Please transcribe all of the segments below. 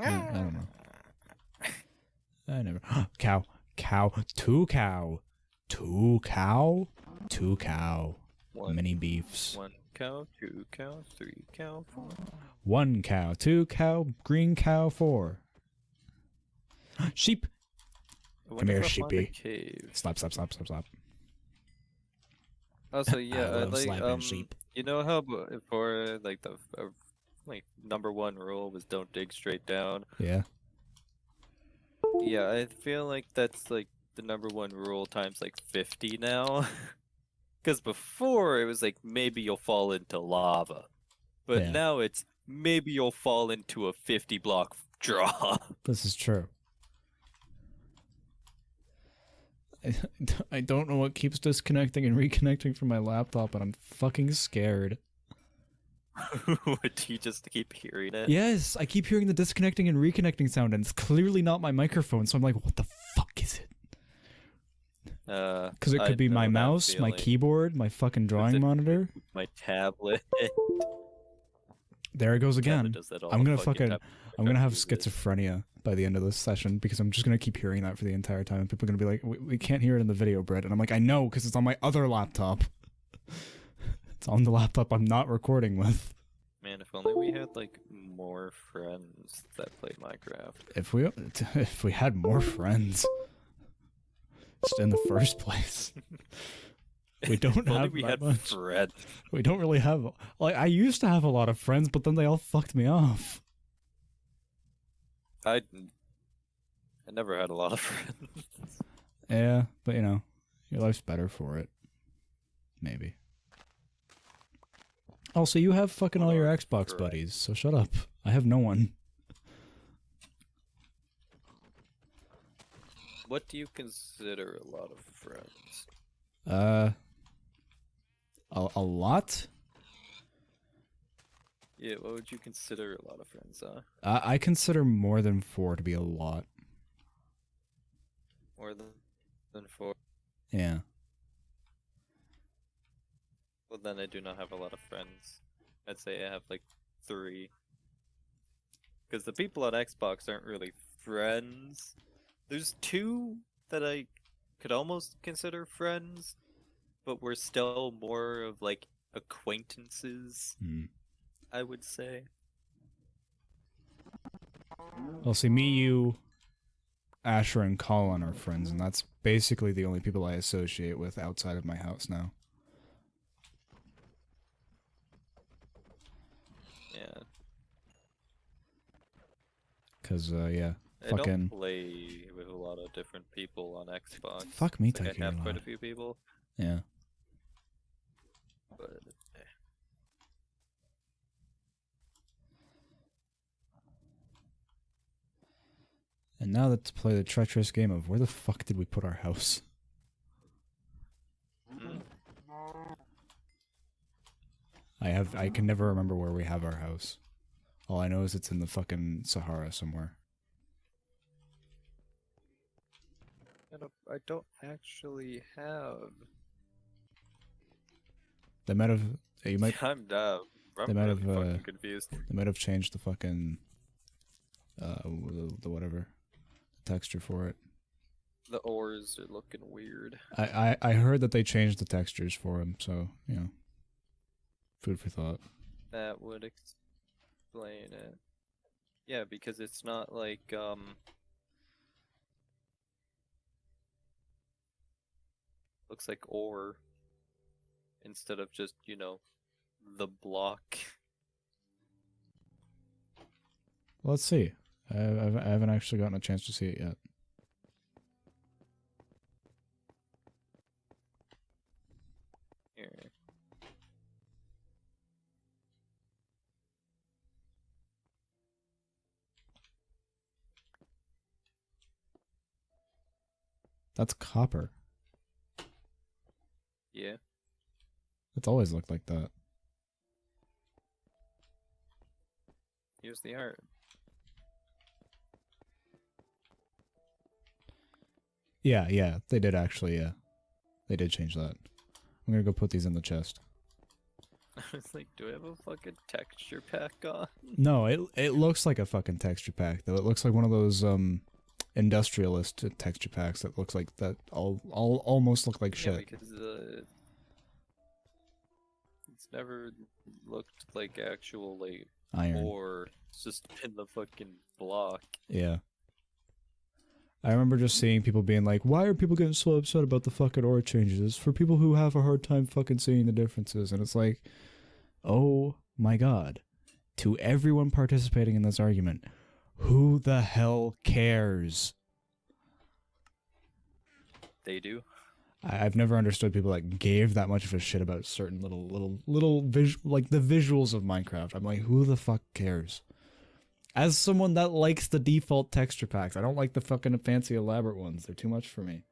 I don't know. I never. Cow. Cow. Two cow. Two cow. Two cow. Mini beefs. 1 cow, 2 cow, 3 cow, 4. 1 cow, 2 cow, green cow, 4. Sheep. Come here, sheepy. Slap, slap, slap, slap, slap. Also, yeah, I love slapping sheep. You know how before, like the like #1 rule was don't dig straight down. Yeah. Yeah, I feel like that's like the #1 rule times like 50 now. Because before it was like maybe you'll fall into lava, but Yeah. now it's maybe you'll fall into a 50 block drop. This is true. I don't know what keeps disconnecting and reconnecting from my laptop, but I'm fucking scared. Do you just keep hearing it? Yes, I keep hearing the disconnecting and reconnecting sound, and it's clearly not my microphone, so I'm like, what the fuck is it? Because it could be my mouse, my keyboard, my fucking drawing monitor. My tablet. There it goes again. I'm gonna have schizophrenia by the end of this session because I'm just gonna keep hearing that for the entire time. People are gonna be like, we can't hear it in the video, Brett. And I'm like, I know, because it's on my other laptop. It's on the laptop I'm not recording with. Man, if only we had like more friends that played Minecraft. If we had more friends, just in the first place. We don't have that much. Friends. We don't really have. Like, I used to have a lot of friends, but then they all fucked me off. I never had a lot of friends. Yeah, but you know, your life's better for it. Maybe. Also, you have fucking all your Xbox buddies, so shut up. I have no one. What do you consider a lot of friends? A lot? Yeah, what would you consider a lot of friends, huh? I consider more than 4 to be a lot. More than 4? Yeah. Well, then I do not have a lot of friends. I'd say I have like 3. Because the people on Xbox aren't really friends. There's 2 that I could almost consider friends, but we're still more of like acquaintances, I would say. Well, see, me, you, Asher, and Colin are friends, and that's basically the only people I associate with outside of my house now. Yeah. Cause, yeah, I don't play with a lot of different people on Xbox. Fuck me, like I have quite a few people. Yeah. But And now let's play the treacherous game of where the fuck did we put our house? I can never remember where we have our house. All I know is it's in the fucking Sahara somewhere. I don't actually have. They might have. You might. I'm dumb. They might have. Fucking confused. They might have changed the fucking. The whatever, the texture for it. The ores are looking weird. I heard that they changed the textures for them, so you know. Food for thought. That would explain it. Yeah, because it's not like looks like ore instead of just, you know, the block. Well, let's see. I haven't actually gotten a chance to see it yet. Here. That's copper. Yeah. It's always looked like that. Here's the art. Yeah, they did actually, yeah. They did change that. I'm gonna go put these in the chest. I was like, do I have a fucking texture pack on? No, it looks like a fucking texture pack though. It looks like one of those industrialist texture packs that looks like that all almost look like Yeah, shit. because it's never looked like actual like Iron. ore. It's just in the fucking block. Yeah. I remember just seeing people being like, why are people getting so upset about the fucking ore changes? It's for people who have a hard time fucking seeing the differences. And it's like, oh my god. To everyone participating in this argument, who the hell cares? They do. I've never understood people that gave that much of a shit about certain little visual, like the visuals of Minecraft. I'm like, who the fuck cares? As someone that likes the default texture packs, I don't like the fucking fancy elaborate ones. They're too much for me.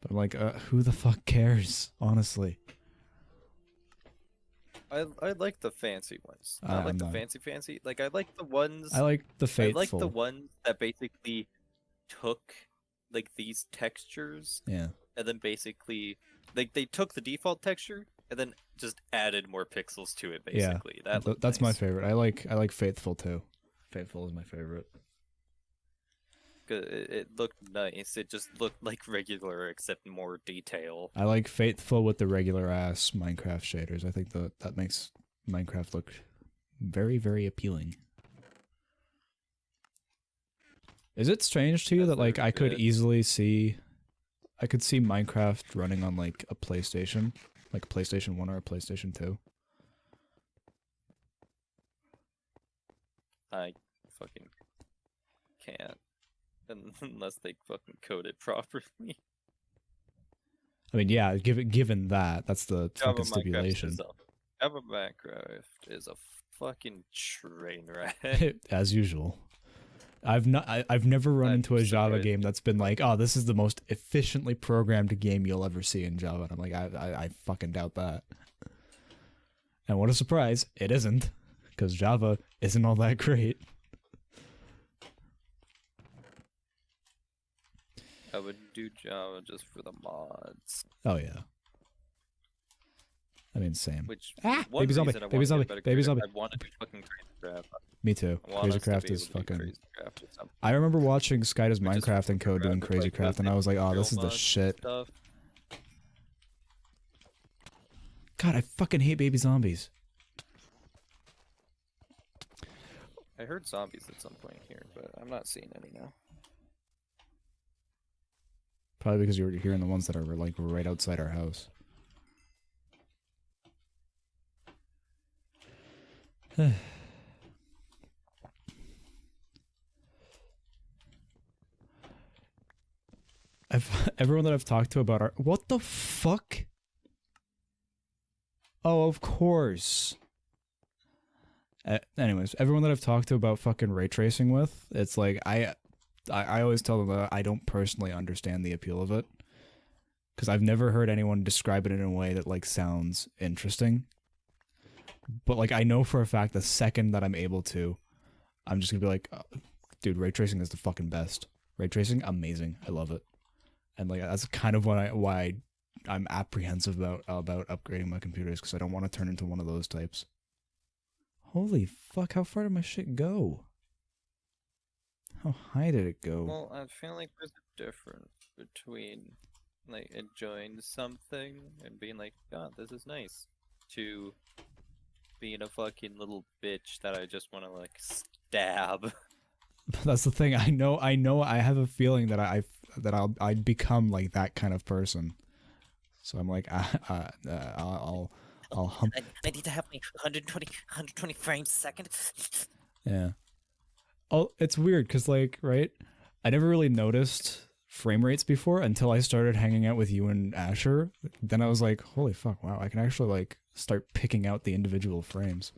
But I'm like, who the fuck cares? Honestly. I like the fancy ones. I like the fancy. Like I like the ones. I like the faithful. I like the ones that basically took like these textures. Yeah. And then basically, like they took the default texture and then just added more pixels to it. Basically, yeah. That's nice. my favorite. I like faithful too. Faithful is my favorite. It looked nice. It just looked like regular except more detail. I like faithful with the regular ass Minecraft shaders. I think that makes Minecraft look very, very appealing. Is it strange to you that like I could easily see Minecraft running on like a PlayStation, like a PlayStation 1 or a PlayStation 2? I fucking can't. Unless they fucking code it properly. I mean, yeah, given that, that's the fucking stipulation. Java Minecraft is a fucking train wreck. As usual. I've never run into a Java game that's been like, oh, this is the most efficiently programmed game you'll ever see in Java. And I'm like, I fucking doubt that. And what a surprise, it isn't, because Java isn't all that great. I would do Java just for the mods. Oh yeah. I mean, same. Which baby zombie, baby zombie, baby zombie. I want to do fucking Crazycraft. Me too. Crazycraft is fucking. I remember watching Skyda's Minecraft and Code doing Crazycraft, and I was like, oh, this is the shit. God, I fucking hate baby zombies. I heard zombies at some point here, but I'm not seeing any now. Probably because you were hearing the ones that are like right outside our house. Everyone that I've talked to about what the fuck? Oh, of course. Anyways, everyone that I've talked to about fucking ray tracing with, it's like I always tell them that I don't personally understand the appeal of it, because I've never heard anyone describe it in a way that like sounds interesting. But like I know for a fact the second that I'm able to, I'm just gonna be like, oh, dude, ray tracing is the fucking best. Ray tracing, amazing. I love it. And like that's kind of why I'm apprehensive about upgrading my computers, because I don't want to turn into one of those types. Holy fuck! How far did my shit go? How high did it go? Well, I feel like there's a difference between like enjoying something and being like, God, this is nice, to being a fucking little bitch that I just want to like stab. That's the thing. I know. I have a feeling that I'd become like that kind of person. So I'm like, I'll hump. I need to have my 120 frames a second. Yeah. Oh, it's weird because like, right? I never really noticed frame rates before until I started hanging out with you and Asher. Then I was like, holy fuck, wow, I can actually like start picking out the individual frames.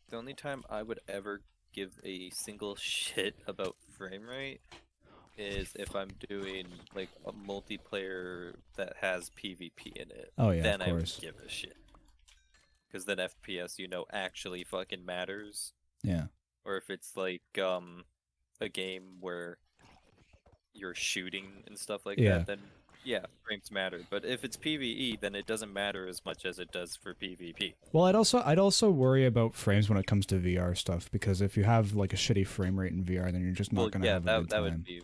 The only time I would ever give a single shit about frame rate is if I'm doing like a multiplayer that has PvP in it. Oh yeah, then of course. I would give a shit. Because then FPS, actually fucking matters. Yeah. Or if it's like a game where you're shooting and stuff like that, then yeah, frames matter. But if it's PvE, then it doesn't matter as much as it does for PvP. Well, I'd also worry about frames when it comes to VR stuff, because if you have like a shitty frame rate in VR, then you're just not gonna have a good time. Would be.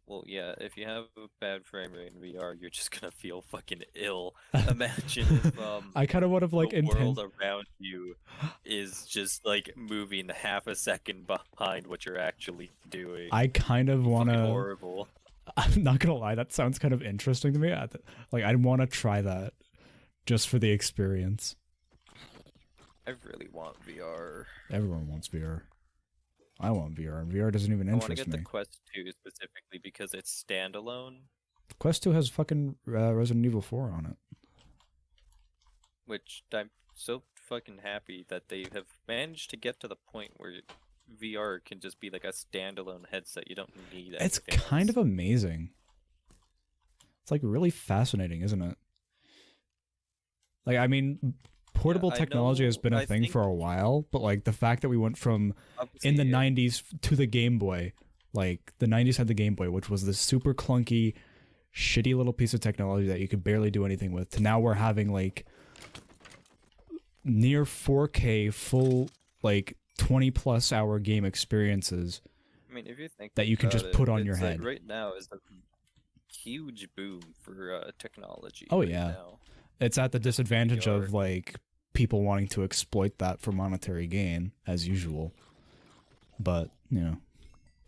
Well, yeah, if you have a bad frame rate in VR, you're just gonna feel fucking ill. Imagine if I kind of would have like the world around you is just like moving half a second behind what you're actually doing. I kind of want to. Horrible. I'm not gonna lie, that sounds kind of interesting to me. Like, I'd want to try that just for the experience. I really want VR. Everyone wants VR. I want VR, and VR doesn't even interest me. I want to get the Quest 2 specifically because it's standalone. Quest 2 has fucking Resident Evil 4 on it. Which I'm so fucking happy that they have managed to get to the point where VR can just be like a standalone headset. You don't need anything It's kind else. of amazing. It's like really fascinating, isn't it? Like, I mean, portable technology has been a thing for a while, but like the fact that we went from in the 90s to the Game Boy, like the 90s had the Game Boy, which was this super clunky, shitty little piece of technology that you could barely do anything with, to now we're having like near 4K full like 20+ hour game experiences. I mean, if you think that you can just put on your head. Right now is a huge boom for technology. Oh yeah. Now. It's at the disadvantage of like people wanting to exploit that for monetary gain, as usual. But, you know,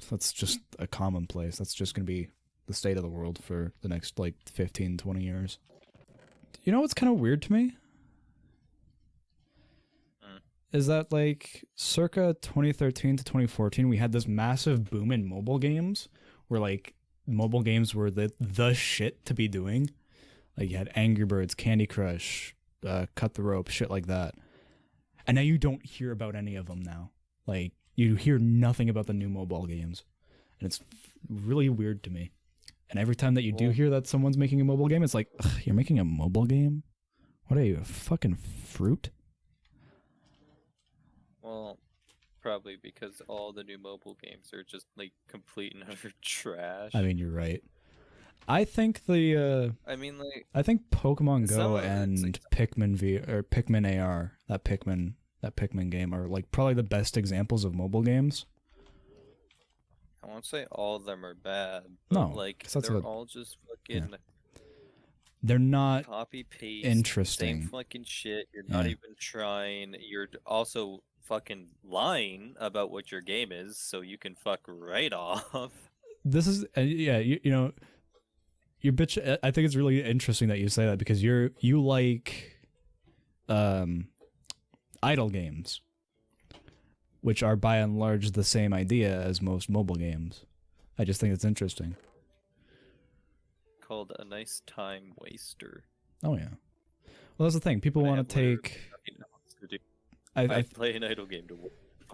that's just a commonplace. That's just going to be the state of the world for the next like 15, 20 years. You know what's kind of weird to me? Is that like circa 2013 to 2014, we had this massive boom in mobile games where like mobile games were the shit to be doing. Like you had Angry Birds, Candy Crush, Cut the Rope, shit like that. And now you don't hear about any of them now. Like you hear nothing about the new mobile games. And it's really weird to me. And every time that you do hear that someone's making a mobile game, it's like, you're making a mobile game? What are you, a fucking fruit? Well, probably because all the new mobile games are just like complete and utter trash. I mean, you're right. I think I think Pokemon Go and like, Pikmin AR, that Pikmin game are like probably the best examples of mobile games. I won't say all of them are bad. No, like they're all just fucking. Yeah. They're not copy paste. Interesting. Same fucking shit. You're not even trying. You're also fucking lying about what your game is, so you can fuck right off. This is you know. Your bitch. I think it's really interesting that you say that because you like idle games, which are by and large the same idea as most mobile games. I just think it's interesting. Called a nice time waster. Oh yeah. Well, that's the thing. People want to take. I play an idle game to work.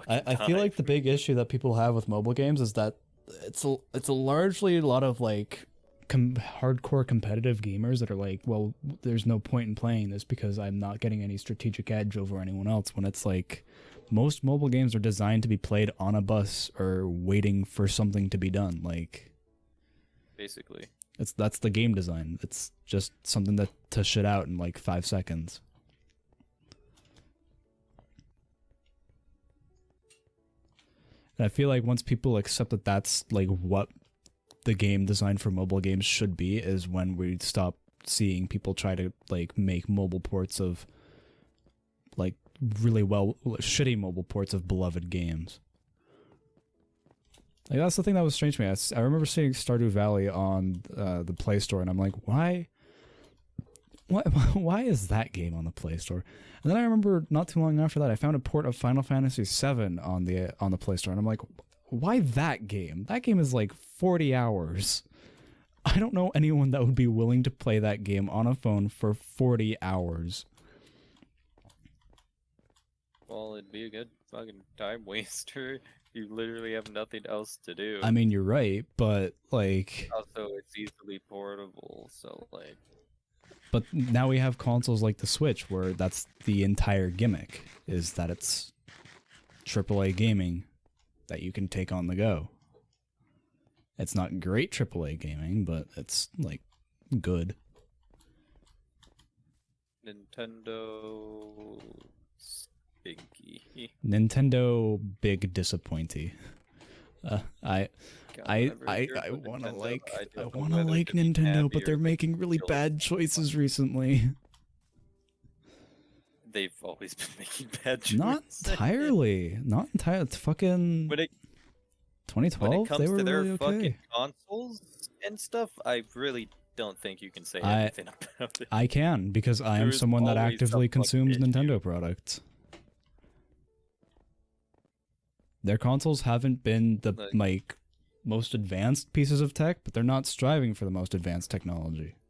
I feel like the big issue that people have with mobile games is that it's largely a lot of like hardcore competitive gamers that are like, well, there's no point in playing this because I'm not getting any strategic edge over anyone else, when it's like most mobile games are designed to be played on a bus or waiting for something to be done. Like basically that's the game design. It's just something to shit out in like 5 seconds. And I feel like once people accept that that's like what the game design for mobile games should be, is when we stop seeing people try to like make mobile ports of like really shitty mobile ports of beloved games. Like that's the thing that was strange to me. I remember seeing Stardew Valley on the Play Store, and I'm like, why is that game on the Play Store? And then I remember not too long after that, I found a port of Final Fantasy VII on the Play Store, and I'm like, why that game? That game is like 40 hours. I don't know anyone that would be willing to play that game on a phone for 40 hours. Well, it'd be a good fucking time waster. You literally have nothing else to do. I mean, you're right, but like... Also, it's easily portable, so like... But now we have consoles like the Switch, where that's the entire gimmick, is that it's AAA gaming that you can take on the go. It's not great AAA gaming, but it's like good. Nintendo stinky. Nintendo big disappointy. I God, I whenever I hear I about want to Nintendo, like I don't know want to whether like to be Nintendo, happy but or, they're like, making really feel bad choices recently. They've always been making bad choices. Not entirely. Not entirely. It's fucking When it 2012. comes They were to their really fucking okay. consoles and stuff, I really don't think you can say I anything about it. I can because I am There's someone that always some actively fucking consumes issue. Nintendo products. Their consoles haven't been the Like- like most advanced pieces of tech, but they're not striving for the most advanced technology.